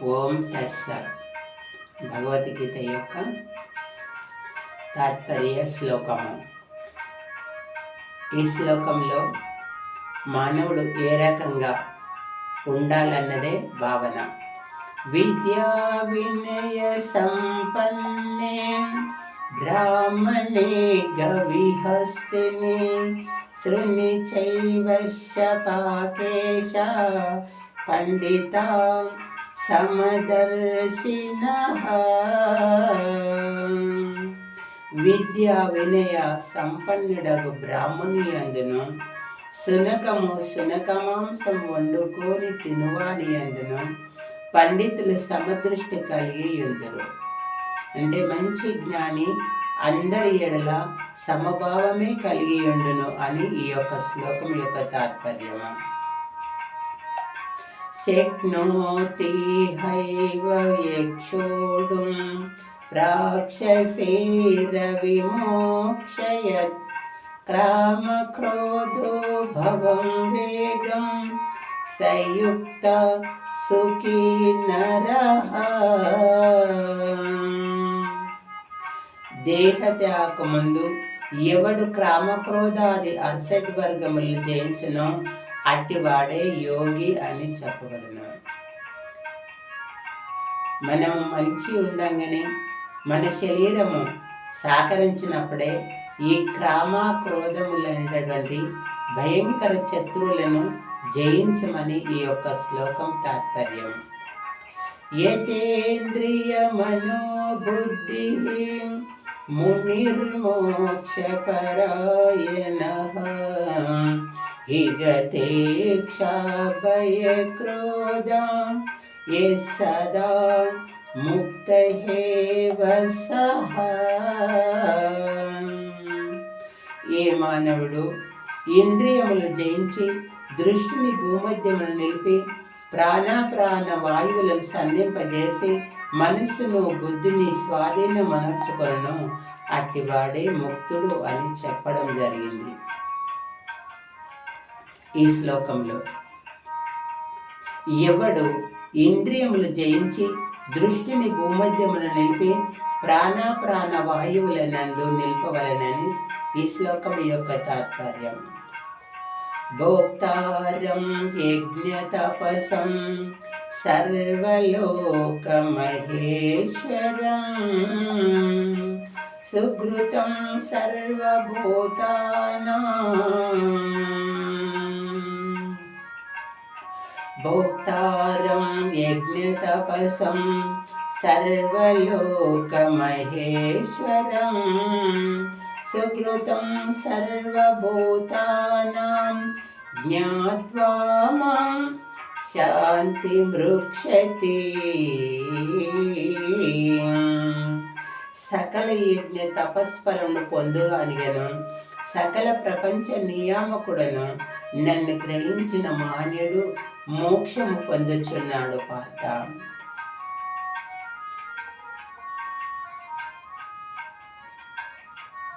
ఓం తస్సత్. భగవద్గీత యొక్క తాత్పర్య శ్లోకము. ఈ శ్లోకంలో మానవుడు ఏ రకంగా ఉండాలన్నదే భావన. విద్యా వినయ సంపన్నే బ్రాహ్మణే గవిహస్తిని శృణి చైవశ్య పాకేశ పండిత సమదర్శినః. విద్యా వినయ సంపన్నుడగు బ్రాహ్మణుని అందును సునకమాంసం వండుకొని తినువాని అందును పండితులు సమదృష్టి కలిగి ఉందరు. అంటే మంచి జ్ఞాని అందరి ఎడల సమభావమే కలిగి ఉండును అని ఈ యొక్క శ్లోకం యొక్క తాత్పర్యము. శక్నోతి హైవ యక్షోడుం రాక్షసేర విమోక్షయత్ క్రామ క్రోధో భవం వేగం సంయుక్త సుఖీ నరః. దేహత్యాగముందు ఎవడు క్రామక్రోధాది అర్సటి వర్గములను జయించునో అట్టివాడే యోగి అని చెప్పబడును. మనము మంచి ఉండంగానే మన శరీరము సహకరించినప్పుడే ఈ క్రోధములైనటువంటి భయంకర శత్రువులను జయించమని ఈ యొక్క శ్లోకం తాత్పర్యం. యతేంద్రియ మనోబుద్ధి మునిర్మోక్షపరాయణః హిగతేక్షాభయక్రోధ యస్సదా ముక్తయేవ సః. ఏ మానవుడు ఇంద్రియములు జయించి దృష్టిని భూమధ్యమును నిలిపి ప్రాణ వాయువులను సంధింపజేసి మనస్సును బుద్ధిని స్వాధీనమనర్చుకొనును అట్టివాడే ముక్తుడు అని చెప్పడం జరిగింది. ఈ శ్లోకంలో ఎవడు ఇంద్రియములు జయించి దృష్టిని భూమధ్యమును నిలిపి ప్రాణ వాయువులనందు నిల్పవలనని ఈ శ్లోకం యొక్క తాత్పర్యం. భోక్తారం యజ్ఞతపసం సర్వలోకమహేశ్వరం సుకృతం సర్వభూతానాం. భోక్తారం యజ్ఞతపసం సర్వలోకమహేశ్వరం సుకృతం సర్వభూతానాం జ్ఞాత్వా మాం శాంతి మృక్షతి. సకల యజ్ఞ తపస్పరమును పొందుగానిగను సకల ప్రపంచ నియామకుడను నన్ను గ్రహించిన మాన్యుడు మోక్షము పొందుచున్నాడు పార్థ.